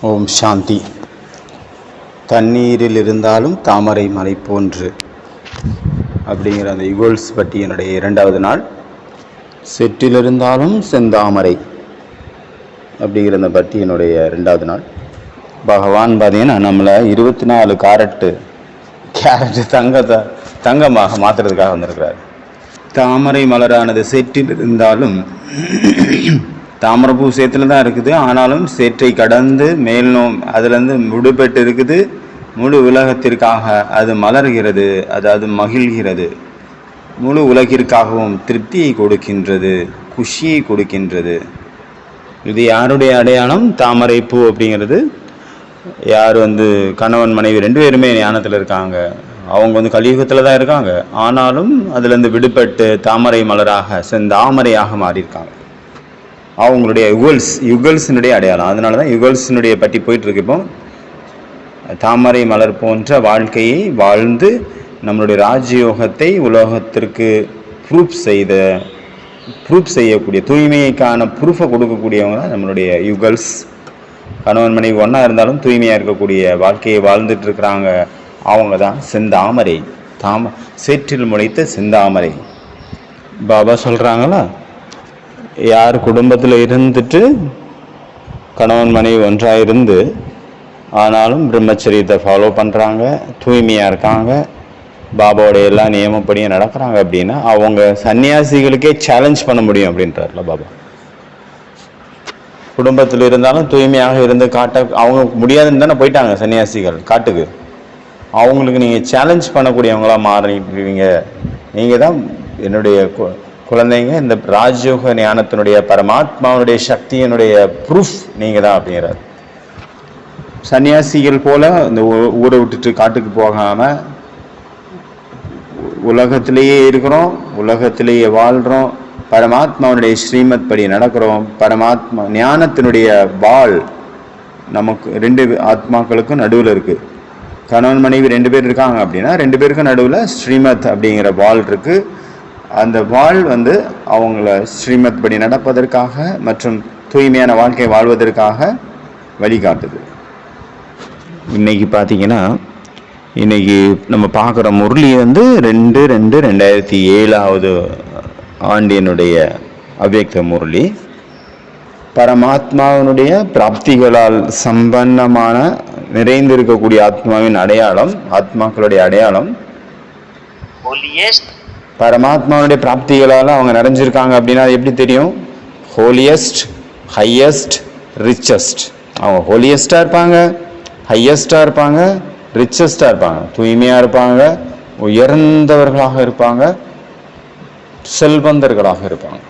ஓம் சாந்தி. தண்ணீரில் இருந்தாலும் தாமரை மலை போன்று அப்படிங்கிற அந்த யுகல்ஸ் பற்றி என்னுடைய 2வது நாள். செற்றிலிருந்தாலும் செந்தாமரை அப்படிங்கிற அந்த பற்றி என்னுடைய 2வது நாள். பகவான் பார்த்தீங்கன்னா நம்மளை 24 கேரட்டு தங்கமாக மாற்றுறதுக்காக வந்திருக்கிறார். தாமரை மலரானது சேற்றில் இருந்தாலும் தாமரைப்பூ சேற்றில் தான் இருக்குது. ஆனாலும் சேற்றை கடந்து அதுலேருந்து விடுபட்டு இருக்குது. முழு உலகத்திற்காக அது மலர்கிறது, அது மகிழ்கிறது. முழு உலகிற்காகவும் திருப்தியை கொடுக்கின்றது, குஷியை கொடுக்கின்றது. இது யாருடைய அடையாளம்? தாமரை பூ அப்படிங்கிறது யார் கணவன் மனைவி 2 பேருமே ஞானத்தில் இருக்காங்க. அவங்க கலியுகத்தில் தான் இருக்காங்க. ஆனாலும் அதுலேருந்து விடுபட்டு தாமரை மலராக செந்தாமரையாக மாறியிருக்காங்க. அவங்களுடைய யுகல்ஸினுடைய அடையாளம். அதனால தான் யுகல்ஸினுடைய பற்றி போயிட்டுருக்கு. இப்போ தாமரை மலர் போன்ற வாழ்க்கையை வாழ்ந்து நம்மளுடைய ராஜயோகத்தை உலகத்திற்கு ப்ரூஃப் செய்யக்கூடிய, தூய்மைக்கான ப்ரூஃபை கொடுக்கக்கூடியவங்க தான் நம்மளுடைய யுகல்ஸ். கணவன் மனைவி ஒன்றா இருந்தாலும் தூய்மையாக இருக்கக்கூடிய வாழ்க்கையை வாழ்ந்துட்டு இருக்கிறாங்க. அவங்க தான் செந்தாமரை, சேற்றில் முளைத்த செந்தாமரை. பாபா சொல்கிறாங்களா, யார் குடும்பத்தில் இருந்துட்டு கணவன் மனைவி ஒன்றாக இருந்து ஆனாலும் பிரம்மச்சரியத்தை ஃபாலோ பண்ணுறாங்க, தூய்மையாக இருக்காங்க, பாபாவோடைய எல்லா நியமப்படியும் நடக்கிறாங்க அப்படின்னா அவங்க சன்னியாசிகளுக்கே சேலஞ்ச் பண்ண முடியும் அப்படின்றார்ல பாபா. குடும்பத்தில் இருந்தாலும் தூய்மையாக இருந்து அவங்க முடியாதுன்னு தானே போயிட்டாங்க சன்னியாசிகள் காட்டுக்கு. அவங்களுக்கு நீங்கள் சேலஞ்ச் பண்ணக்கூடியவங்களா மாறிடுவீங்க. நீங்கள் தான் என்னுடைய குழந்தைங்க, இந்த ராஜயோக ஞானத்தினுடைய பரமாத்மாவுடைய சக்தியினுடைய ப்ரூஃப் நீங்கள் தான் அப்படிங்கிறார். சன்னியாசிகள் போல இந்த ஊரை விட்டுட்டு காட்டுக்கு போகாமல் உலகத்திலேயே இருக்கிறோம், உலகத்திலேயே வாழ்கிறோம், பரமாத்மாவுடைய ஸ்ரீமத் படி நடக்கிறோம். பரமாத்மா ஞானத்தினுடைய வாள் நமக்கு 2 ஆத்மாக்களுக்கும் நடுவில் இருக்குது. கணவன் மனைவி 2 பேர் இருக்காங்க அப்படின்னா 2 பேருக்கும் நடுவில் ஸ்ரீமத் அப்படிங்கிற வாள் இருக்குது. அந்த வாள் அவங்கள ஸ்ரீமத் படி நடப்பதற்காக மற்றும் தூய்மையான வாழ்க்கை வாழ்வதற்காக வழிகாட்டுது. இன்னைக்கு பார்த்தீங்கன்னா, இன்னைக்கு நம்ம பார்க்குற முரளி 2/2/2007 ஆண்டினுடைய அவ்யக்த முரளி. பரமாத்மாவினுடைய பிராப்திகளால் சம்பன்னமான நிறைந்திருக்கக்கூடிய ஆத்மாவின் அடையாளம், ஆத்மாக்களுடைய அடையாளம். பரமாத்மாவுடைய பிராப்திகளால் அவங்க நிறைஞ்சிருக்காங்க அப்படின்னா எப்படி தெரியும்? Holiest, highest, richest. அவங்க ஹோலியஸ்டாக இருப்பாங்க, ஹையஸ்டாக இருப்பாங்க, ரிச்சஸ்டாக இருப்பாங்க, தூய்மையாக இருப்பாங்க, உயர்ந்தவர்களாக இருப்பாங்க, செல்வந்தர்களாக இருப்பாங்க.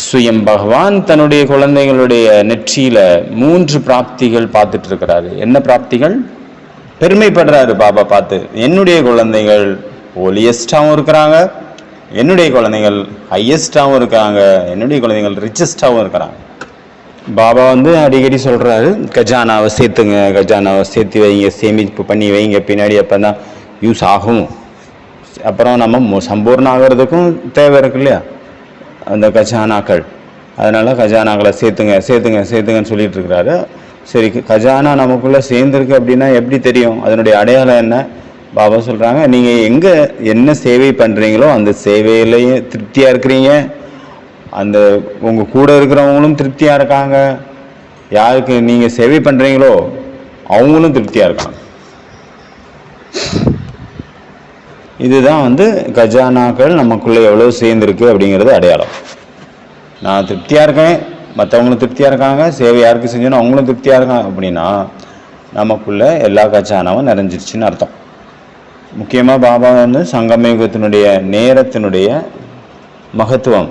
சுயம் பகவான் தன்னுடைய குழந்தைகளுடைய நெற்றியில 3 பிராப்திகள் பார்த்துட்டு இருக்கிறாரு. என்ன பிராப்திகள்? பெருமைப்படுறாரு பாபா பார்த்து. என்னுடைய குழந்தைகள் ஹோலியஸ்டாகவும் இருக்கிறாங்க, என்னுடைய குழந்தைகள் ஹையஸ்டாகவும் இருக்காங்க, என்னுடைய குழந்தைகள் ரிச்சஸ்டாகவும் இருக்கிறாங்க. பாபா அடிக்கடி சொல்கிறாரு, கஜானாவை சேர்த்துங்க, கஜானாவை சேர்த்து வைங்க, சேமிப்பு பண்ணி வைங்க, பின்னாடி அப்போ தான் யூஸ் ஆகும். அப்புறம் நம்ம சம்பூர்ணம் ஆகிறதுக்கும் தேவை இருக்கு இல்லையா அந்த கஜானாக்கள். அதனால் கஜானாக்களை சேர்த்துங்கன்னு சொல்லிட்டு இருக்கிறாரு. சரி, கஜானா நமக்குள்ளே சேர்ந்துருக்கு அப்படின்னா எப்படி தெரியும்? அதனுடைய அடையாளம் என்ன? பாபா சொல்கிறாங்க, நீங்கள் எங்கே என்ன சேவை பண்ணுறீங்களோ அந்த சேவையிலேயே திருப்தியாக இருக்கிறீங்க, அந்த உங்கள் கூட இருக்கிறவங்களும் திருப்தியாக இருக்காங்க, யாருக்கு நீங்கள் சேவை பண்ணுறீங்களோ அவங்களும் திருப்தியாக இருக்காங்க. இதுதான் கஜானாக்கள் நமக்குள்ளே எவ்வளோ சேர்ந்துருக்கு அப்படிங்கிறது அடையாளம். நான் திருப்தியாக இருக்கேன், மற்றவங்களும் திருப்தியாக இருக்காங்க, சேவை யாருக்கு செஞ்சோன்னா அவங்களும் திருப்தியாக இருக்காங்க அப்படின்னா நமக்குள்ளே எல்லா கஜானாவும் நிறைஞ்சிருச்சுன்னு அர்த்தம். முக்கியமாக பாபா சங்கமயுகத்தினுடைய நேரத்தினுடைய மகத்துவம்.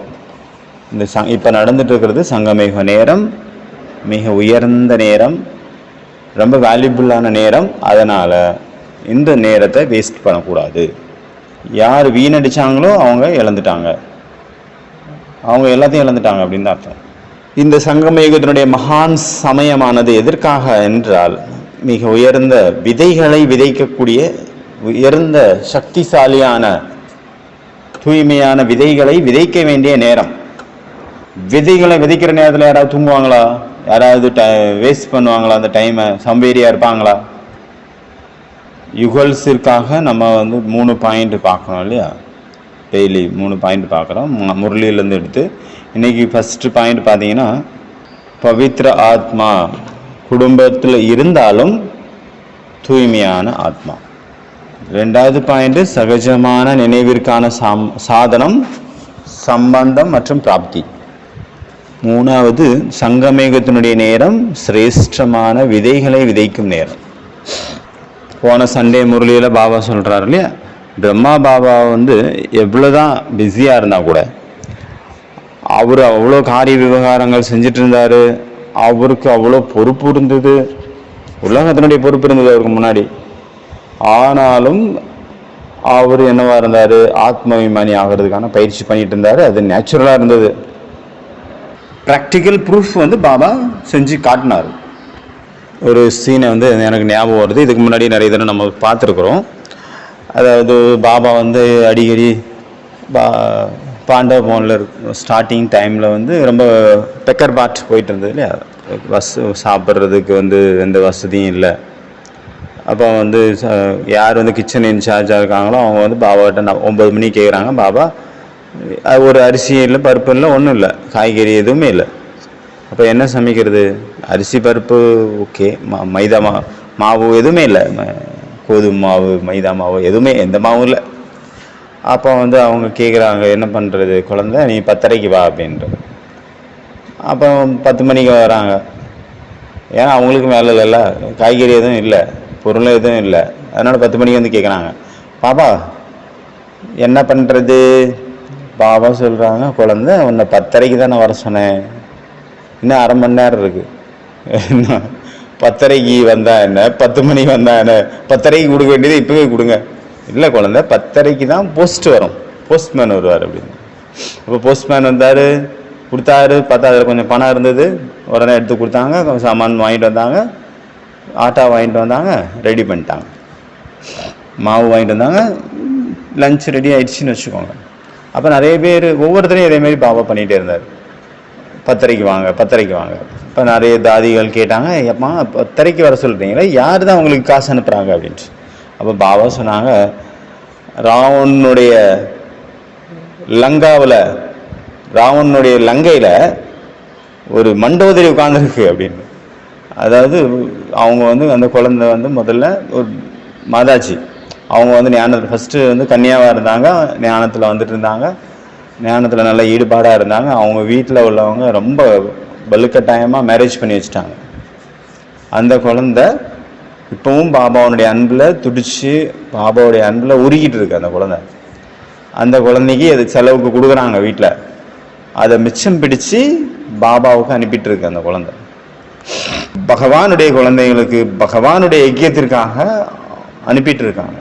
இந்த இப்போ நடந்துட்டு இருக்கிறது சங்கமயுக நேரம், மிக உயர்ந்த நேரம், ரொம்ப வேல்யூபுல்லான நேரம். அதனால் இந்த நேரத்தை வேஸ்ட் பண்ணக்கூடாது. யார் வீணடிச்சாங்களோ அவங்க இழந்துட்டாங்க, அவங்க எல்லாத்தையும் இழந்துட்டாங்க அப்படின்னு தான் அர்த்தம். இந்த சங்கமயுகத்தினுடைய மகான் சமயமானது எதற்காக என்றால், மிக உயர்ந்த விதைகளை விதைக்கக்கூடிய, உயர்ந்த சக்திசாலியான தூய்மையான விதைகளை விதைக்க வேண்டிய நேரம். விதைகளை விதைக்கிற நேரத்தில் யாராவது தூங்குவாங்களா? யாராவது வேஸ்ட் பண்ணுவாங்களா? அந்த டைமை சம்பேரியா இருப்பாங்களா? யுகல்ஸிற்காக நம்ம 3 பாயிண்ட் பார்க்கணும் இல்லையா? டெய்லி 3 பாயிண்ட் பார்க்குறோம் முரளியிலேருந்து எடுத்து. இன்றைக்கி ஃபஸ்ட்டு பாயிண்ட் பார்த்தீங்கன்னா, பவித்ர ஆத்மா குடும்பத்தில் இருந்தாலும் தூய்மையான ஆத்மா. 2வது பாயிண்ட் சகஜமான நினைவிற்கான சாதனம் சம்பந்தம் மற்றும் பிராப்தி. 3வது சங்கமேகத்தினுடைய நேரம் சிரேஷ்டமான விதைகளை விதைக்கும் நேரம். போன சண்டே முரளியில் பாபா சொல்கிறார் இல்லையா, பிரம்மா பாபா எவ்வளோதான் பிஸியாக இருந்தால் கூட அவர் அவ்வளோ காரிய விவகாரங்கள் செஞ்சிட்டு இருந்தார். அவருக்கு அவ்வளோ பொறுப்பு இருந்தது, உலகத்தினுடைய பொறுப்பு இருந்தது அவருக்கு முன்னாடி. ஆனாலும் அவர் என்னவா இருந்தார், ஆத்மவிமானி ஆகிறதுக்கான பயிற்சி பண்ணிட்டு இருந்தார். அது நேச்சுரலாக இருந்தது. ப்ராக்டிக்கல் ப்ரூஃப் பாபா செஞ்சு காட்டினார். ஒரு சீனை எனக்கு ஞாபகம் வருது. இதுக்கு முன்னாடி நிறைய தடவை நம்ம பார்த்துருக்குறோம். அதாவது பாபா அடிக்கடி பாண்டவ பவனில் ஸ்டார்டிங் டைமில் ரொம்ப பெக்கர் பாட் போயிட்டு இருந்தது இல்லையா, சாப்பிட்றதுக்கு எந்த வசதியும் இல்லை. அப்போ யார் கிச்சன் இன்சார்ஜாக இருக்காங்களோ அவங்க பாபாக்கிட்ட 9 மணிக்கு கேட்குறாங்க. பாபா ஒரு அரிசி இல்லை, பருப்பு இல்லை, ஒன்றும் இல்லை, காய்கறி எதுவுமே இல்லை. அப்போ என்ன சமைக்கிறது? அரிசி பருப்பு ஓகே, மைதா மாவு எதுவுமே இல்லை, கோதுமை மாவு மைதா மாவு எதுவுமே எந்த மாவும் இல்லை. அப்போ அவங்க கேட்குறாங்க, என்ன பண்ணுறது குழந்தை, நீ 10:30 வா அப்படின்றது. அப்போ 10 மணிக்கு வராங்க. ஏன்னா அவங்களுக்கு மேலே இல்லைல்ல, காய்கறி எதுவும் இல்லை, பொருள் எதுவும் இல்லை. அதனால் 10 மணிக்கு கேட்குறாங்க, பாபா என்ன பண்ணுறது? பாபா சொல்கிறாங்க, குழந்தை உன்னை 10:30 தான் நான் வர சொன்னேன், இன்னும் அரை மணி நேரம் இருக்குது. 10:30 வந்தா என்ன, 10 மணிக்கு வந்தா என்ன, 10:30 கொடுக்க வேண்டியது இப்போவே கொடுங்க. இல்லை குழந்தை, 10:30 தான் போஸ்ட் வரும், போஸ்ட்மேன் வருவார் அப்படின்னு. அப்போ போஸ்ட்மேன் வந்தார், கொடுத்தாரு. பார்த்தா அதில் கொஞ்சம் பணம் இருந்தது, உடனே எடுத்து கொடுத்தாங்க. கொஞ்சம் சாமான் வாங்கிட்டு வந்தாங்க, ஆட்டா வாங்கிட்டு வந்தாங்க, ரெடி பண்ணிட்டாங்க. மாவு வாங்கிட்டு வந்தாங்க, லஞ்ச் ரெடி ஆயிடுச்சுன்னு வச்சுக்கோங்க. அப்போ நிறைய பேர் ஒவ்வொருத்தரையும் இதேமாரி பாபா பண்ணிகிட்டே இருந்தார். 10:30 வாங்க, 10:30 வாங்க. இப்போ நிறைய தாதிகள் கேட்டாங்க, எப்பா 10:30 வர சொல்கிறீங்களே, யார் தான் உங்களுக்கு காசு அனுப்புகிறாங்க அப்படின்ட்டு. அப்போ பாபா சொன்னாங்க, ராவனுடைய லங்காவில், ராவனுடைய லங்கையில் ஒரு மண்டோதரி உட்கார்ந்துருக்கு அப்படின்னு. அதாவது அவங்க அந்த குழந்தை முதல்ல ஒரு மாதாஜி, அவங்க ஞானத்தில் ஃபஸ்ட்டு கன்னியாவாக இருந்தாங்க, ஞானத்தில் வந்துட்டு இருந்தாங்க, ஞானத்தில் நல்ல ஈடுபாடாக இருந்தாங்க. அவங்க வீட்டில் உள்ளவங்க ரொம்ப வலுக்கட்டாயமாக மேரேஜ் பண்ணி வச்சுட்டாங்க. அந்த குழந்தை இப்போவும் பாபாவுடைய அன்பில் துடிச்சு, பாபாவுடைய அன்பில் உருகிட்டு இருக்கு அந்த குழந்தை. அந்த குழந்தைக்கு அது செலவுக்கு கொடுக்குறாங்க வீட்டில், அதை மிச்சம் பிடிச்சு பாபாவுக்கு அனுப்பிட்டு இருக்கு அந்த குழந்தை. பகவானுடைய குழந்தைங்களுக்கு பகவானுடைய ஐக்கியத்திற்காக அனுப்பிட்டு இருக்காங்க.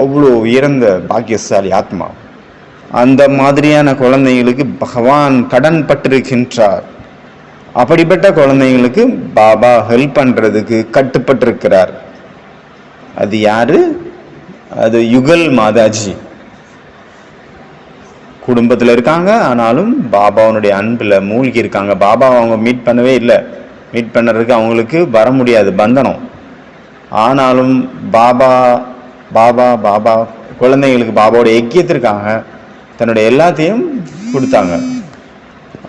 அவ்வளோ உயர்ந்த பாக்கியசாலி ஆத்மா. அந்த மாதிரியான குழந்தைங்களுக்கு பகவான் கடன் பட்டிருக்கின்றார். அப்படிப்பட்ட குழந்தைங்களுக்கு பாபா ஹெல்ப் பண்றதுக்கு கட்டுப்பட்டிருக்கிறார். அது யாரு? அது யுகல் மாதாஜி. குடும்பத்தில் இருக்காங்க, ஆனாலும் பாபாவுடைய அன்பில் மூழ்கி இருக்காங்க. பாபா அவங்க மீட் பண்ணவே இல்லை, மீட் பண்ணுறதுக்கு அவங்களுக்கு வர முடியாது, பந்தனம். ஆனாலும் பாபா பாபா பாபா குழந்தைங்களுக்கு பாபாவோட ஐக்கியத்திற்காக தன்னுடைய எல்லாத்தையும் கொடுத்தாங்க.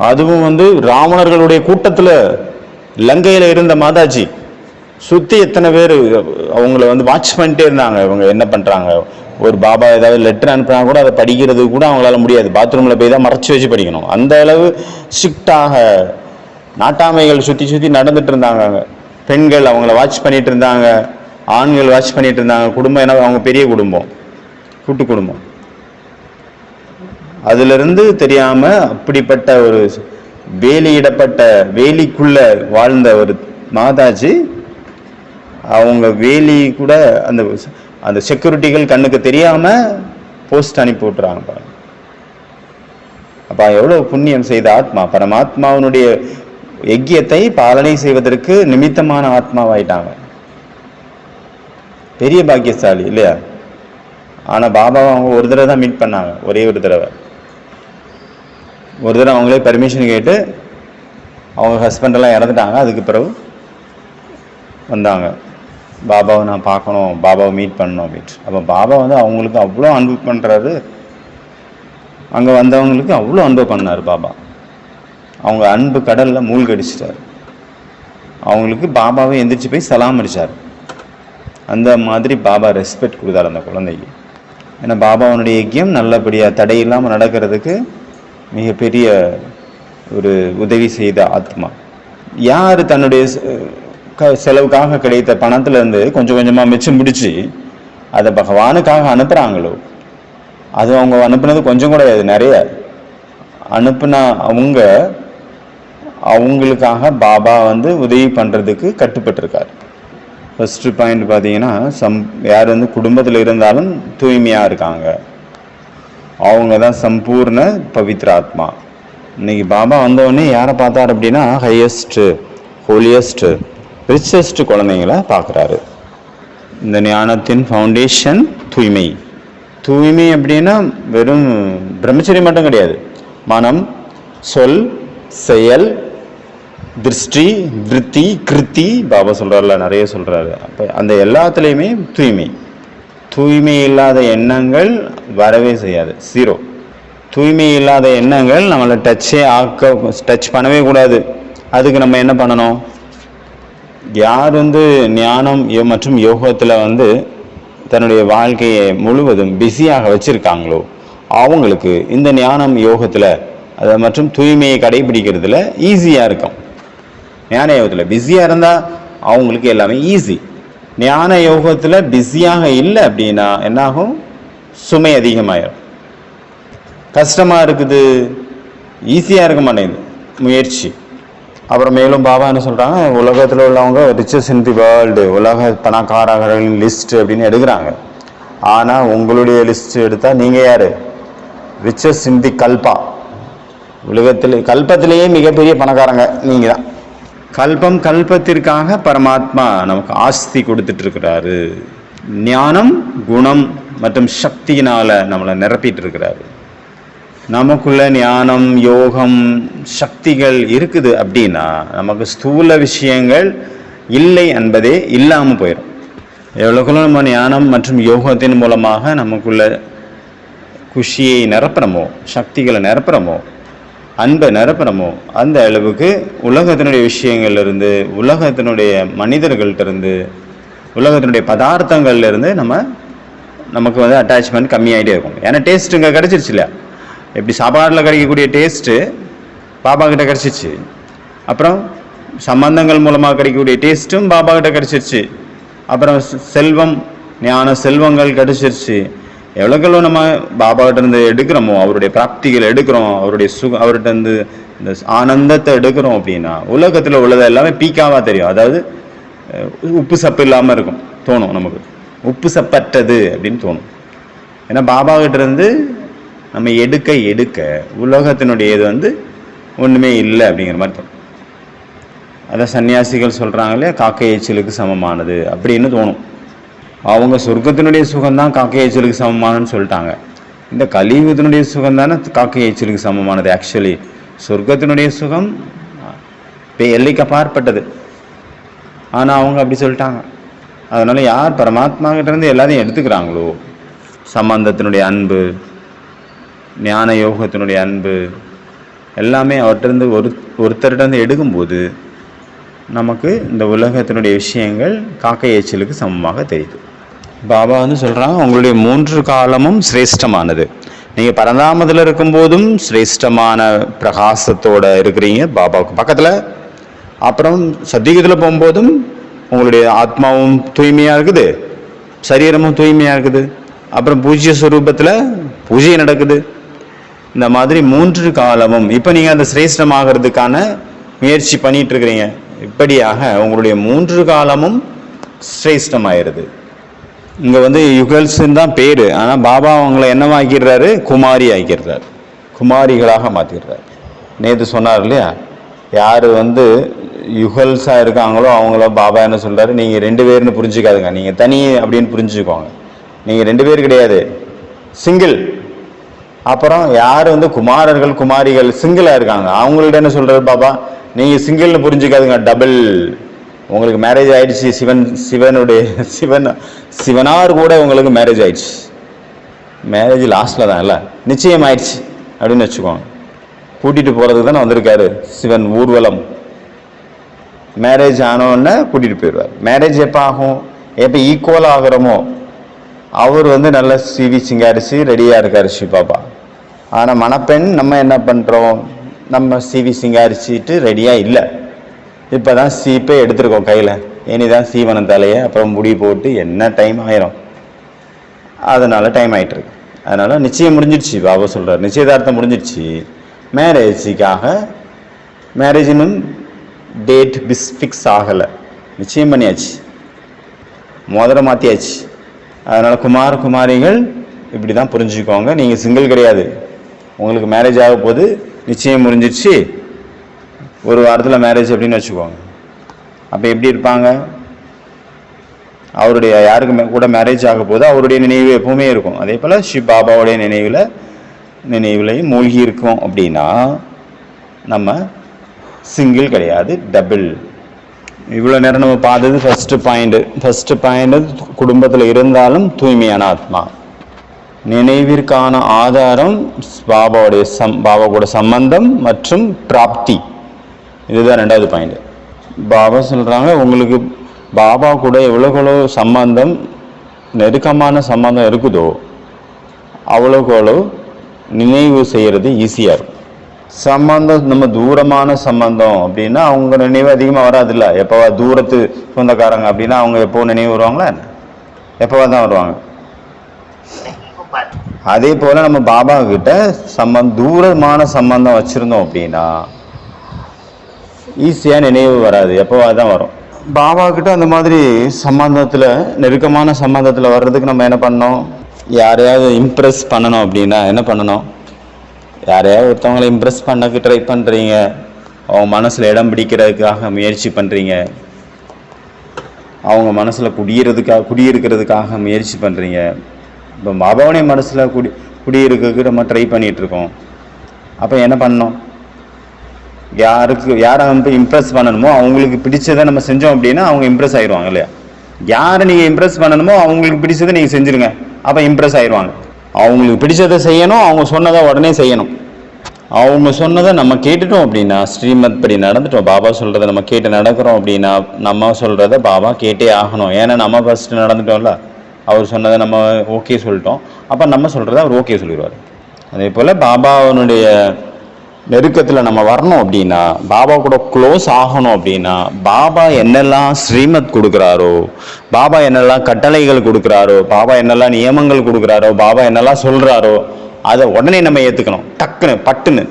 அதுவும் ராவணர்களுடைய கூட்டத்தில் லங்கையில் இருந்த மாதாஜி சுற்றி எத்தனை பேர் அவங்கள வாட்ச் பண்ணிட்டே இருந்தாங்க. இவங்க என்ன பண்ணுறாங்க, ஒரு பாபா ஏதாவது லெட்டர் அனுப்புனா கூட அதை படிக்கிறது கூட அவங்களால முடியாது, பாத்ரூமில் போய் தான் மறைச்சி வச்சு படிக்கணும். அந்த அளவு ஸ்ட்ரிக்டாக நாட்டாமைகள் சுற்றி சுற்றி நடந்துட்டு இருந்தாங்க. பெண்கள் அவங்கள வாட்ச் பண்ணிட்டு இருந்தாங்க, ஆண்கள் வாட்ச் பண்ணிட்டு இருந்தாங்க. குடும்பம் என்ன, அவங்க பெரிய குடும்பம், கூட்டு குடும்பம். அதிலிருந்து தெரியாம அப்படிப்பட்ட ஒரு வேலியிடப்பட்ட வேலிக்குள்ள வாழ்ந்த ஒரு மாதாஜி, அவங்க வேலி கூட அந்த அந்த செக்யூரிட்டிகள் கண்ணுக்கு தெரியாம போஸ்ட் அனுப்பி விட்டுறாங்க. அப்ப எவ்வளவு புண்ணியம் செய்த ஆத்மா, பரமாத்மாவனுடைய யஜ்யத்தை பாலனை செய்வதற்கு நிமித்தமான ஆத்மாவாயிட்டாங்க. பெரிய பாக்கியசாலி இல்லையா? ஆனா பாபாவை அவங்க ஒரு தடவை தான் மீட் பண்ணாங்க, ஒரே ஒரு தடவை. ஒரு தடவை அவங்களே பெர்மிஷன் கேட்டு அவங்க ஹஸ்பண்டெல்லாம் இறந்துட்டாங்க. அதுக்கு பிறகு வந்தாங்க, பாபாவை நான் பார்க்கணும், பாபாவை மீட் பண்ணணும் அப்படின்ட்டு. அப்போ பாபா வந்து அவங்களுக்கு அவ்வளோ அன்பு பண்ணுறாரு. அங்கே வந்தவங்களுக்கு அவ்வளோ அன்பு பண்ணார் பாபா. அவங்க அன்பு கடலில் மூழ்கடிச்சிட்டார். அவங்களுக்கு பாபாவை எந்திரிச்சு போய் சலாம் அடித்தார். அந்த மாதிரி பாபா ரெஸ்பெக்ட் கொடுத்தார் அந்த குழந்தைக்கு. ஏன்னா பாபாவனுடைய யஜ்யம் நல்லபடியாக தடையில்லாமல் நடக்கிறதுக்கு மிகப்பெரிய ஒரு உதவி செய்த ஆத்மா. யார் தன்னுடைய செலவுக்காக கிடைத்த பணத்திலேருந்து கொஞ்சம் கொஞ்சமாக மிச்சம் முடிச்சு அதை பகவானுக்காக அனுப்புகிறாங்களோ, அது அவங்க அனுப்புனது கொஞ்சம் கூட அது நிறைய அனுப்புனா அவங்களுக்காக பாபா வந்து உதவி பண்ணுறதுக்கு கட்டுப்பட்டிருக்கார். ஃபஸ்ட்டு பாயிண்ட் பார்த்தீங்கன்னா, யார் வந்து குடும்பத்தில் இருந்தாலும் தூய்மையாக இருக்காங்க, அவங்க தான் சம்பூர்ண பவித்ர ஆத்மா. இன்னைக்கு பாபா வந்தோடனே யாரை பார்த்தார் அப்படின்னா, ஹையஸ்ட்டு, ஹோலியஸ்ட்டு, ரிச்சஸ்ட் குழந்தைங்களை பார்க்குறாரு. இந்த ஞானத்தின் ஃபவுண்டேஷன் தூய்மை. தூய்மை அப்படின்னா வெறும் பிரம்மச்சரியம் மட்டும் கிடையாது. மனம், சொல், செயல், திருஷ்டி, விருத்தி, கிருத்தி, பாபா சொல்கிறார்ல, நிறைய சொல்கிறாரு. அப்போ அந்த எல்லாத்துலேயுமே தூய்மை. தூய்மை இல்லாத எண்ணங்கள் வரவே செய்யாது, 0. தூய்மை இல்லாத எண்ணங்கள் நம்மளை டச் பண்ணவே கூடாது. அதுக்கு நம்ம என்ன பண்ணணும்? யார் வந்து ஞானம் மற்றும் யோகத்தில் வந்து தன்னுடைய வாழ்க்கையை முழுவதும் பிஸியாக வச்சுருக்காங்களோ அவங்களுக்கு இந்த ஞானம் யோகத்தில் அதை மற்றும் தூய்மையை கடைபிடிக்கிறதுல ஈஸியாக இருக்கும். ஞான யோகத்தில் பிஸியாக இருந்தால் அவங்களுக்கு எல்லாமே ஈஸி. ஞான யோகத்தில் பிஸியாக இல்லை அப்படின்னா என்னாகும்? சுமை அதிகமாயிடும். கஷ்டமாக இருக்குது, ஈஸியாக இருக்க மாட்டேங்குது முயற்சி. அப்புறம் மேலும் பாபா என்ன சொல்கிறாங்க, உலகத்தில் உள்ளவங்க ரிச்சஸ்ட் இன் தி வேர்ல்டு, உலக பணக்காரர்களின் லிஸ்ட் அப்படின்னு எடுக்கிறாங்க. ஆனால் உங்களுடைய லிஸ்ட் எடுத்தால் நீங்கள் யார்? ரிச்சஸ்ட் இன் தி கல்பா. உலகத்தில் கல்பத்திலேயே மிகப்பெரிய பணக்காரங்க நீங்கள் தான். கல்பத்திற்காக பரமாத்மா நமக்கு ஆஸ்தி கொடுத்துட்டு இருக்கிறாரு. ஞானம், குணம் மற்றும் சக்தியினால் நம்மளை நிரப்பிட்டு இருக்கிறாரு. நமக்குள்ள ஞானம், யோகம், சக்திகள் இருக்குது அப்படின்னா நமக்கு ஸ்தூல விஷயங்கள் இல்லை என்பதே இல்லாமல் போயிடும். எவ்வளோக்குள்ள நம்ம ஞானம் மற்றும் யோகத்தின் மூலமாக நமக்குள்ள குஷியை நிரப்புறமோ, சக்திகளை நிரப்புறமோ, அன்பை நிரப்புறமோ, அந்த அளவுக்கு உலகத்தினுடைய விஷயங்கள்லேருந்து, உலகத்தினுடைய மனிதர்கள்ட்டிருந்து, உலகத்தினுடைய பதார்த்தங்கள்லேருந்து நமக்கு வந்து அட்டாச்மெண்ட் கம்மியாகிட்டே இருக்கும். ஏன்னா டேஸ்ட் இங்கே கிடச்சிருச்சு இல்லையா? எப்படி சாப்பாட்டில் கிடைக்கக்கூடிய டேஸ்ட்டு பாபா கிட்ட கிடச்சிருச்சு. அப்புறம் சம்பந்தங்கள் மூலமாக கிடைக்கக்கூடிய டேஸ்ட்டும் பாபா கிட்ட கிடச்சிருச்சு. அப்புறம் செல்வம், ஞான செல்வங்கள் கிடச்சிருச்சு. எவ்வளோக்களோ நம்ம பாபா கிட்ட இருந்து எடுக்கிறோமோ, அவருடைய பிராப்திகள் எடுக்கிறோம், அவருடைய அவர்கிட்ட இருந்து இந்த ஆனந்தத்தை எடுக்கிறோம் அப்படின்னா உலகத்தில் உள்ளது எல்லாமே பீக்காவாக தெரியும். அதாவது உப்பு சப்பு இல்லாமல் இருக்கும் தோணும், நமக்கு உப்பு சப்பற்றது அப்படின்னு தோணும். ஏன்னா பாபா கிட்ட இருந்து நம்ம எடுக்க உலகத்தினுடைய இது வந்து ஒன்றுமே இல்லை அப்படிங்கிற மாதிரி தோணும். அதை சன்னியாசிகள் சொல்கிறாங்க இல்லையா, காக்கை எச்சலுக்கு சமமானது அப்படின்னு தோணும். அவங்க சொர்க்கத்தினுடைய சுகம்தான் காக்கை எச்சலுக்கு சமமானன்னு சொல்லிட்டாங்க. இந்த கலியுகத்தினுடைய சுகம் தானே காக்கை எச்சலுக்கு சமமானது. ஆக்சுவலி சொர்க்கத்தினுடைய சுகம் எல்லைக்கு அப்பாற்பட்டது. ஆனால் அவங்க அப்படி சொல்லிட்டாங்க. அதனால் யார் பரமாத்மா கிட்ட இருந்து எல்லாத்தையும் எடுத்துக்கிறாங்களோ, சம்பந்தத்தினுடைய அன்பு, ஞான யோகத்தினுடைய அன்பு எல்லாமே அவர்கிட்டருந்து ஒருத்தர்கிட்ட எடுக்கும்போது நமக்கு இந்த உலகத்தினுடைய விஷயங்கள் காக்கை எச்சலுக்கு சமமாக தெரியுது. பாபா வந்து சொல்கிறாங்க, உங்களுடைய 3 காலமும் சிரேஷ்டமானது. நீங்கள் பரந்தாமத்தில் இருக்கும்போதும் சிரேஷ்டமான பிரகாசத்தோடு இருக்கிறீங்க பாபாவுக்கு பக்கத்தில். அப்புறம் சத்தியுகத்தில் போகும்போதும் உங்களுடைய ஆத்மாவும் தூய்மையாக இருக்குது, சரீரமும் தூய்மையாக இருக்குது. அப்புறம் பூஜ்ய ஸ்வரூபத்தில் பூஜை நடக்குது. இந்த மாதிரி 3 காலமும் இப்போ நீங்கள் அந்த சிரேஷ்டமாகிறதுக்கான முயற்சி பண்ணிட்டு இருக்கிறீங்க. இப்படியாக உங்களுடைய 3 காலமும் சிரேஷ்டமாயிருது. இங்கே வந்து யுகல்ஸ்ன்னு தான் பேர். ஆனால் பாபா அவங்கள என்னவாக்கிடுறாரு? குமாரி ஆக்கிடுறாரு, குமாரிகளாக மாற்றிடுறாரு. நேற்று சொன்னார் இல்லையா, யார் வந்து யுகல்ஸாக இருக்காங்களோ அவங்கள பாபா என்ன சொல்கிறாரு, நீங்கள் 2 பேர்னு புரிஞ்சுக்காதுங்க, நீங்கள் தனி அப்படின்னு புரிஞ்சுக்கோங்க. நீங்கள் 2 பேர் கிடையாது, சிங்கிள். அப்புறம் யார் வந்து குமாரர்கள் குமாரிகள் சிங்கிளாக இருக்காங்க அவங்கள்ட்ட என்ன சொல்கிறது பாபா, நீங்கள் சிங்கிள்னு புரிஞ்சுக்காதுங்க, டபுள். உங்களுக்கு மேரேஜ் ஆயிடுச்சு, சிவனார் கூட உங்களுக்கு மேரேஜ் ஆயிடுச்சு, மேரேஜ் லாஸ்ட்டில் தான் இல்லை நிச்சயம் ஆயிடுச்சு அப்படின்னு வச்சுக்கோங்க. கூட்டிகிட்டு போகிறதுக்கு தானே வந்திருக்காரு சிவன் ஊர்வலம். மேரேஜ் ஆனோடனே கூட்டிகிட்டு போயிடுவார். மேரேஜ் எப்போ ஆகும், எப்போ ஈக்குவலாக ஆகிறோமோ, அவர் வந்து நல்ல சிவி சிங்காரிச்சு ரெடியாக இருக்கார் சிவபாபா. ஆனால் மணப்பெண் நம்ம என்ன பண்ணுறோம், நம்ம சிவி சிங்காரிச்சிட்டு ரெடியாக இல்லை. இப்போ தான் சீப்பே எடுத்துருக்கோம் கையில், இனிதான் சீவனம் தலையை அப்புறம் முடி போட்டு என்ன டைம் ஆயிரும், அதனால் டைம் ஆகிட்டுருக்கு. அதனால் நிச்சயம் முடிஞ்சிடுச்சு, பாபா சொல்கிறார் நிச்சயதார்த்தம் முடிஞ்சிடுச்சு. மேரேஜ் இன்னும் டேட் ஃபிக்ஸ் ஆகலை, நிச்சயம் பண்ணியாச்சு, மோதிரம் மாற்றியாச்சு. அதனால் குமாரிகள் இப்படி தான் புரிஞ்சுக்கோங்க, நீங்கள் சிங்கிள் கிடையாது, உங்களுக்கு மேரேஜ் ஆக போது நிச்சயம் முடிஞ்சிடுச்சு, ஒரு வாரத்தில் மேரேஜ் அப்படின்னு வச்சுக்கோங்க. அப்போ எப்படி இருப்பாங்க, அவருடைய யாருக்கு கூட மேரேஜ் ஆக போது அவருடைய நினைவு எப்பவுமே இருக்கும். அதே போல் சிவ பாபாவுடைய நினைவுலையும் மூழ்கி இருக்கும். அப்படின்னா நம்ம சிங்கிள் கிடையாது, டபுள். இவ்வளோ நேரம் நம்ம பார்த்தது ஃபர்ஸ்ட் பாயிண்ட் குடும்பத்தில் இருந்தாலும் தூய்மையான ஆத்மா. நினைவிற்கான ஆதாரம் பாபா கூட சம்பந்தம் மற்றும் பிராப்தி, இதுதான் 2வது பாயிண்ட். பாபா சொல்கிறாங்க உங்களுக்கு பாபா கூட எவ்வளோக்களோ சம்பந்தம், நெருக்கமான சம்பந்தம் இருக்குதோ அவ்வளோக்களோ நினைவு செய்கிறது ஈஸியாக இருக்கும். சம்பந்தம் நம்ம தூரமான சம்பந்தம் அப்படின்னா அவங்க நினைவு அதிகமாக வராதில்ல. எப்போவா தூரத்து சொந்தக்காரங்க அப்படின்னா அவங்க எப்போ நினைவு வருவாங்களா, எப்போவா தான் வருவாங்க. அதே போல் நம்ம பாபா கிட்ட தூரமான சம்பந்தம் வச்சுருந்தோம் அப்படின்னா ஈஸியாக நினைவு வராது, எப்போவா தான் வரும். பாபா கிட்ட அந்த மாதிரி சம்பந்தத்தில், நெருக்கமான சம்பந்தத்தில் வர்றதுக்கு நம்ம என்ன பண்ணோம், யாரையாவது இம்ப்ரெஸ் பண்ணணும் அப்படின்னா என்ன பண்ணணும், யாரையாவது ஒருத்தவங்களை இம்ப்ரெஸ் பண்ணக்கு ட்ரை பண்ணுறீங்க, அவங்க மனசில் இடம் பிடிக்கிறதுக்காக முயற்சி பண்ணுறீங்க, அவங்க மனசில் குடியிருக்கிறதுக்காக முயற்சி பண்ணுறீங்க. இப்போ பாபாவுடைய மனசில் குடியிருக்கிறதுக்கு நம்ம ட்ரை பண்ணிகிட்ருக்கோம். அப்போ என்ன பண்ணணும், யாரை வந்து இம்ப்ரெஸ் பண்ணணுமோ அவங்களுக்கு பிடிச்சதை நம்ம செஞ்சோம் அப்படின்னா அவங்க இம்ப்ரெஸ் ஆயிடுவாங்க இல்லையா. யாரை நீங்கள் இம்ப்ரெஸ் பண்ணணுமோ அவங்களுக்கு பிடிச்சதை நீங்கள் செஞ்சுருங்க, அப்போ இம்ப்ரெஸ் ஆயிடுவாங்க. அவங்களுக்கு பிடிச்சதை செய்யணும், அவங்க சொன்னதை உடனே செய்யணும். அவங்க சொன்னதை நம்ம கேட்டுட்டோம் அப்படின்னா, ஸ்ரீமத் படி நடந்துட்டோம், பாபா சொல்கிறத நம்ம கேட்டு நடக்கிறோம் அப்படின்னா நம்ம சொல்கிறத பாபா கேட்டே ஆகணும். ஏன்னா நம்ம ஃபஸ்ட்டு நடந்துட்டோம்ல, அவர் சொன்னதை நம்ம ஓகே சொல்லிட்டோம், அப்போ நம்ம சொல்கிறத அவர் ஓகே சொல்லிடுவார். அதே போல் பாபாவனுடைய நெருக்கத்தில் நம்ம வரணும் அப்படின்னா, பாபா கூட க்ளோஸ் ஆகணும் அப்படின்னா, பாபா என்னெல்லாம் ஸ்ரீமத் கொடுக்குறாரோ, பாபா என்னெல்லாம் கட்டளைகள் கொடுக்குறாரோ, பாபா என்னெல்லாம் நியமங்கள் கொடுக்குறாரோ, பாபா என்னெல்லாம் சொல்கிறாரோ அதை உடனே நம்ம ஏற்றுக்கணும், டக்குன்னு பட்டுன்னு.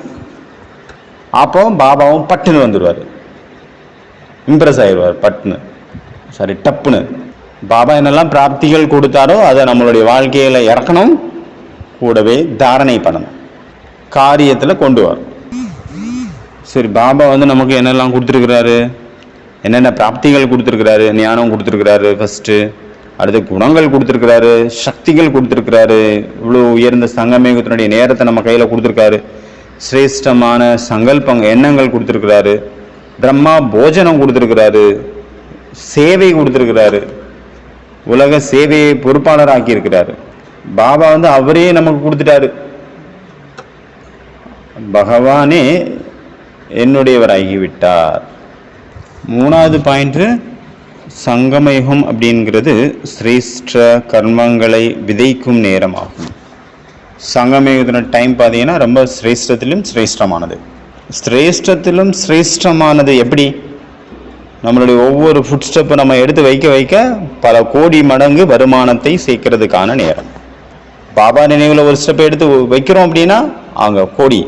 அப்போ பாபாவும் பட்டுன்னு வந்துடுவார், இம்ப்ரெஸ் ஆயிடுவார், டப்புன்னு. பாபா என்னெல்லாம் பிராப்திகள் கொடுத்தாரோ அதை நம்மளுடைய வாழ்க்கையில் இறக்கணும், கூடவே தாரணை பண்ணணும், காரியத்தில் கொண்டு வரும். சரி, பாபா வந்து நமக்கு என்னெல்லாம் கொடுத்துருக்கிறாரு, என்னென்ன பிராப்திகள் கொடுத்துருக்கிறாரு, ஞானம் கொடுத்துருக்கிறாரு ஃபஸ்ட்டு, அடுத்து குணங்கள் கொடுத்துருக்கிறாரு, சக்திகள் கொடுத்துருக்கிறாரு, இவ்வளோ உயர்ந்த சங்கமேகத்தினுடைய நேரத்தை நம்ம கையில் கொடுத்துருக்காரு, சிரேஷ்டமான எண்ணங்கள் கொடுத்துருக்கிறாரு, பிரம்மா போஜனம் கொடுத்துருக்கிறாரு, சேவை கொடுத்துருக்கிறாரு, உலக சேவையை பொறுப்பாளர் ஆக்கியிருக்கிறாரு. பாபா வந்து அவரே நமக்கு கொடுத்துட்டாரு, பகவானே என்னுடையவராகிவிட்டார். 3வது பாயிண்ட், சங்கமயுகம் அப்படிங்கிறது சிரேஷ்ட கர்மங்களை விதைக்கும் நேரமாகும். சங்கமயுகத்தின டைம் பார்த்தீங்கன்னா ரொம்ப சிரேஷ்டத்திலும் சிரேஷ்டமானது. எப்படி, நம்மளுடைய ஒவ்வொரு ஃபுட் ஸ்டெப்பை நம்ம எடுத்து வைக்க பல கோடி மடங்கு வருமானத்தை சேர்க்கறதுக்கான நேரம். பாபா நினைவில் ஒரு ஸ்டெப் எடுத்து வைக்கிறோம் அப்படின்னா அங்கே கோடி,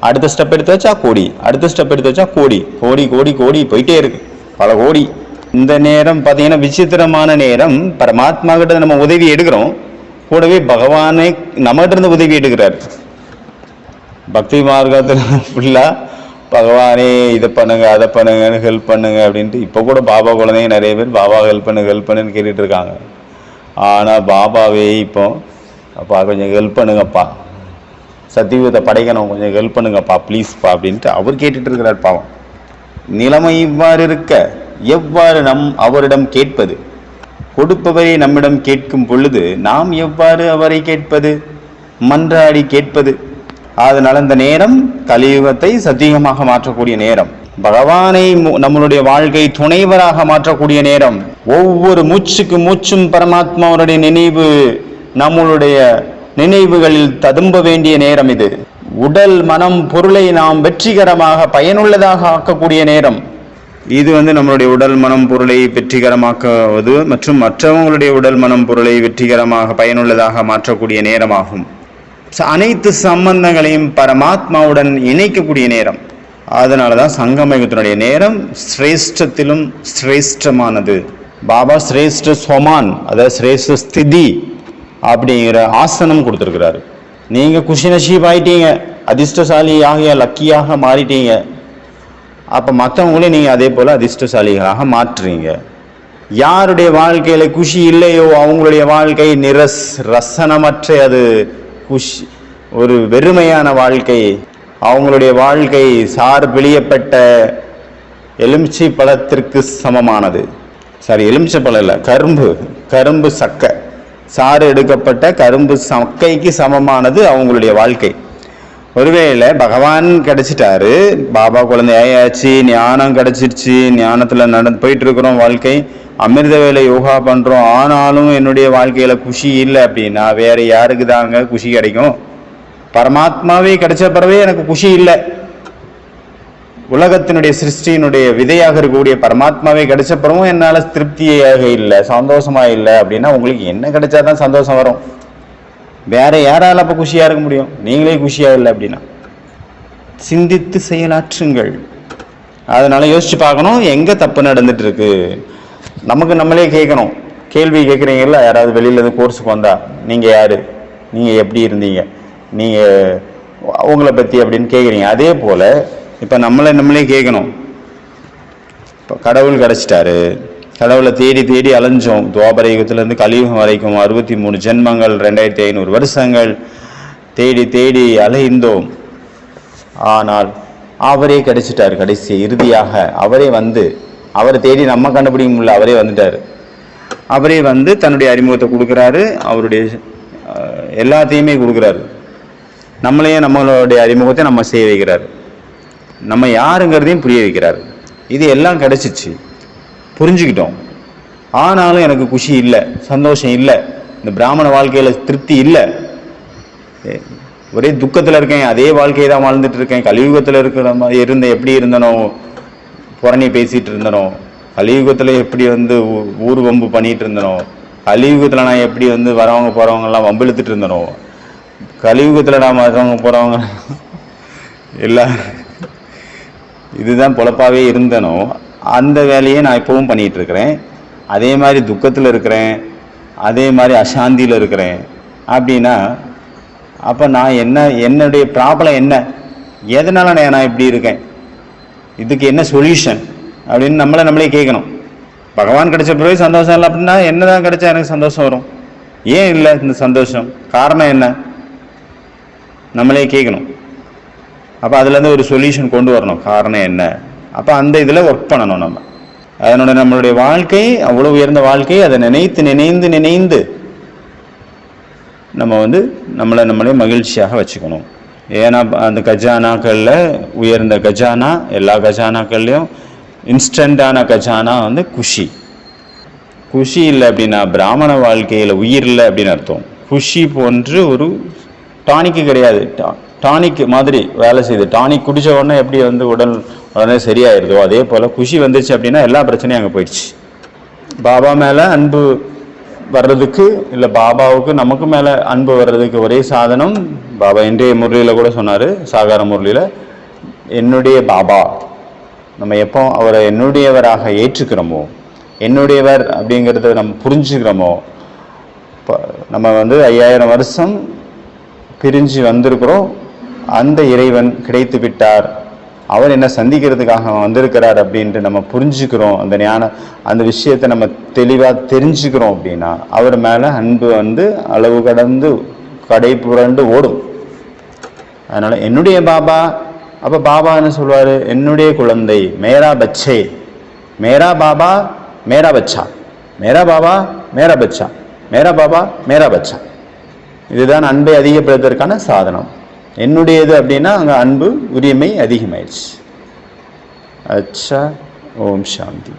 அடுத்த ஸ்டெப் எடுத்து வச்சா கோடி, அடுத்த ஸ்டெப் எடுத்து வச்சா கோடி, கோடி கோடி கோடி போயிட்டே இருக்கு, பல கோடி. இந்த நேரம் பார்த்தீங்கன்னா விசித்திரமான நேரம். பரமாத்மா கிட்ட நம்ம உதவி எடுக்கிறோம், கூடவே பகவானே நம்மகிட்ட இருந்து உதவி எடுக்கிறார். பக்தி மார்க்கத்தில் ஃபுல்லாக பகவானே இதை பண்ணுங்க அதை பண்ணுங்கன்னு ஹெல்ப் பண்ணுங்க அப்படின்ட்டு. இப்போ கூட பாபா குழந்தைங்க நிறைய பேர் பாபா ஹெல்ப் பண்ணுன்னு கேட்டுட்டு இருக்காங்க. ஆனால் பாபாவே இப்போ அப்பா கொஞ்சம் ஹெல்ப் பண்ணுங்கப்பா, சத்தியுகத்தை படைக்கணும், கொஞ்சம் ஹெல்ப் பண்ணுங்கப்பா ப்ளீஸ்ப்பா அப்படின்ட்டு அவர் கேட்டுட்டு இருக்கிறார். பாவம். நிலைமை இவ்வாறு இருக்க எவ்வாறு அவரிடம் கேட்பது? கொடுப்பவரை நம்மிடம் கேட்கும் பொழுது நாம் எவ்வாறு அவரை கேட்பது? மன்றாடி கேட்பது. அதனால இந்த நேரம் கலியுகத்தை சத்தியுகமாக மாற்றக்கூடிய நேரம், பகவானை நம்மளுடைய வாழ்க்கை துணைவராக மாற்றக்கூடிய நேரம். ஒவ்வொரு மூச்சுக்கு மூச்சும் பரமாத்மாவுடைய நினைவு நம்மளுடைய நினைவுகளில் ததும்ப வேண்டிய நேரம் இது. உடல் மனம் பொருளை நாம் வெற்றிகரமாக பயனுள்ளதாக ஆக்கக்கூடிய நேரம் இது. நம்மளுடைய உடல் மனம் பொருளை வெற்றிகரமாக்குவது மற்றும் மற்றவங்களுடைய உடல் மனம் பொருளை வெற்றிகரமாக பயனுள்ளதாக மாற்றக்கூடிய நேரமாகும். அனைத்து சம்பந்தங்களையும் பரமாத்மாவுடன் இணைக்கக்கூடிய நேரம். அதனாலதான் சங்கமயுகத்தினுடைய நேரம் சிரேஷ்டத்திலும் சிரேஷ்டமானது. பாபா சிரேஷ்ட சோமான், அதாவது சிரேஷ்ட ஸ்திதி அப்படிங்கிற ஆசனம் கொடுத்துருக்கிறாரு. நீங்க குஷி நஷீப் ஆயிட்டீங்க, அதிர்ஷ்டசாலியாக லக்கியாக மாறிட்டீங்க. அப்ப மற்றவங்களையும் நீங்க அதே போல அதிர்ஷ்டசாலிகளாக மாற்றுறீங்க. யாருடைய வாழ்க்கையில குஷி இல்லையோ அவங்களுடைய வாழ்க்கை ரசனமற்ற, அது குஷி ஒரு வெறுமையான வாழ்க்கை. அவங்களுடைய வாழ்க்கை சாறு பிழியப்பட்ட எலுமிச்சை பழத்திற்கு சமமானது. சாரி, எலுமிச்சை பழம் இல்லை, கரும்பு சக்கை, சாறு எடுக்கப்பட்ட கரும்பு சக்கைக்கு சமமானது அவங்களுடைய வாழ்க்கை. ஒருவேளை பகவான் கிடைச்சிட்டாரு, பாபா குழந்தை ஆயாச்சு, ஞானம் கிடைச்சிருச்சு, ஞானத்துல போயிட்டு இருக்கிறோம், வாழ்க்கை அமிர்த வேலை யோகா பண்றோம், ஆனாலும் என்னுடைய வாழ்க்கையில குஷி இல்லை அப்படின்னா வேற யாருக்கு தாங்க குஷி கிடைக்கும்? பரமாத்மாவே கிடைச்ச பிறவே எனக்கு குஷி இல்லை. உலகத்தினுடைய சிருஷ்டியினுடைய விதையாக இருக்கக்கூடிய பரமாத்மாவே கிடைச்ச பிறவும் என்னால திருப்தியாக இல்லை, சந்தோஷமா இல்லை அப்படின்னா உங்களுக்கு என்ன கிடைச்சாதான் சந்தோஷம் வரும்? வேற யாரால அப்ப குஷியா இருக்க முடியும்? நீங்களே குஷியா இல்லை அப்படின்னா சிந்தித்து செயலாற்றுங்கள். அதனால யோசிச்சு பார்க்கணும் எங்க தப்பு நடந்துட்டு இருக்கு. நமக்கு நம்மளே கேட்கணும். கேள்வி கேட்குறீங்கல்ல, யாராவது வெளியில இருந்து கோர்ஸுக்கு வந்தா, நீங்க யாரு, நீங்க எப்படி இருந்தீங்க, நீங்க உங்களை பத்தி அப்படின்னு கேட்குறீங்க. அதே போல இப்ப நம்மளே கேட்கணும். இப்போ கடவுள் கிடைச்சிட்டாரு, கடவுளை தேடி அலைஞ்சோம். துவாபர யுகத்திலிருந்து கலியுகம் வரைக்கும் 63 ஜென்மங்கள், 2500 வருஷங்கள் தேடி அலைந்தோம். ஆனால் அவரே கிடைச்சிட்டாரு. இறுதியாக அவரே அவரை தேடி நம்ம கண்டுபிடிக்க முடியல, அவரே வந்துட்டாரு. அவரே தன்னுடைய அறிமுகத்தை கொடுக்குறாரு, அவருடைய எல்லாத்தையுமே கொடுக்குறாரு. நம்மளுடைய அறிமுகத்தை நம்ம செய்ய வைக்கிறாரு, நம்ம யாருங்கிறதையும் புரிய வைக்கிறாரு. இது எல்லாம் கிடைச்சிச்சு, புரிஞ்சுக்கிட்டோம். ஆனாலும் எனக்கு குஷி இல்லை, சந்தோஷம் இல்லை, இந்த பிராமண வாழ்க்கையில திருப்தி இல்லை, ஒரே துக்கத்துல இருக்கேன். அதே வாழ்க்கையை தான் வாழ்ந்துட்டு இருக்கேன். கலியுகத்துல இருக்கிற எப்படி இருந்தனோ, புறணி பேசிட்டு இருந்தனோ, கலியுகத்துல எப்படி ஊர் வம்பு பண்ணிட்டு இருந்தனோ, கலியுகத்துல நான் எப்படி வரவங்க போறவங்க எல்லாம் வம்பு இழுத்துட்டு இருந்தனோ, கலியுகத்துல நான் வரவங்க போறவங்க எல்லாம் இதுதான் பொழப்பாவே இருந்தனோ, அந்த வேலையை நான் இப்பவும் பண்ணிட்டு இருக்கிறேன். அதே மாதிரி துக்கத்துல இருக்கிறேன், அதே மாதிரி அசாந்தியில இருக்கிறேன் அப்படின்னா அப்ப நான் என்னுடைய ப்ராப்ளம் என்ன, எதனால நான் இப்படி இருக்கேன், இதுக்கு என்ன சொல்யூஷன் அப்படின்னு நம்மளே கேட்கணும். பகவான் கிடைச்ச பிறகு சந்தோஷம் இல்லை அப்படின்னா என்னதான் கிடைச்சா எனக்கு சந்தோஷம் வரும்? ஏன் இல்லை இந்த சந்தோஷம்? காரணம் என்ன? நம்மளே கேட்கணும். அப்போ அதுலேருந்து ஒரு சொல்யூஷன் கொண்டு வரணும். காரணம் என்ன? அப்போ அந்த இதில் ஒர்க் பண்ணணும். நம்மளுடைய வாழ்க்கை அவ்வளோ உயர்ந்த வாழ்க்கை, அதை நினைந்து நம்ம நம்மளே மகிழ்ச்சியாக வச்சுக்கணும். ஏன்னா அந்த கஜானாக்களில் உயர்ந்த கஜானா, எல்லா கஜானாக்கள்லையும் இன்ஸ்டண்டான கஜானா குஷி இல்லை அப்படின்னா பிராமண வாழ்க்கையில் உயிர் இல்லை அப்படின்னு அர்த்தம். குஷி போன்று ஒரு டானிக்கு கிடையாது, டானிக் மாதிரி வேலை செய்யுது. டானிக் குடிச்ச உடனே எப்படி உடனே சரியாயிருதோ அதே போல குஷி வந்துருச்சு அப்படின்னா எல்லா பிரச்சனையும் அங்கே போயிடுச்சு. பாபா மேலே அன்பு வர்றதுக்கு, இல்லை பாபாவுக்கு நமக்கு மேலே அன்பு வர்றதுக்கு ஒரே சாதனம் பாபா இன்றைய முரளியில் கூட சொன்னார், சாகார முரளியில், என்னுடைய பாபா. நம்ம எப்போ அவரை என்னுடையவராக ஏற்றுக்கிறோமோ, என்னுடையவர் அப்படிங்கிறத நம்ம புரிஞ்சுக்கிறோமோ, நம்ம 5000 வருஷம் பிரிஞ்சு வந்திருக்கிறோம், அந்த இறைவன் கிடைத்து விட்டார், அவர் என்ன சந்திக்கிறதுக்காக வந்திருக்கிறார் அப்படின்ட்டு நம்ம புரிஞ்சுக்கிறோம். அந்த விஷயத்தை நம்ம தெளிவாக தெரிஞ்சுக்கிறோம் அப்படின்னா அவர் மேலே அன்பு அளவு கடந்து கடை புரண்டு ஓடும். அதனால என்னுடைய பாபா, அப்ப பாபா என்ன சொல்வாரு, என்னுடைய குழந்தை, மேரா பச்சே, மேரா பாபா மேரா பச்சா, மேரா பாபா மேரா பச்சா, மேரா பாபா மேரா பச்சா. இதுதான் அன்பை அதிகப்படுத்துவதற்கான சாதனம். என்னுடையது அப்படின்னா அங்க அன்பு உரிமை அதிகமாயிடுச்சு. அச்சா. ஓம் சாந்தி.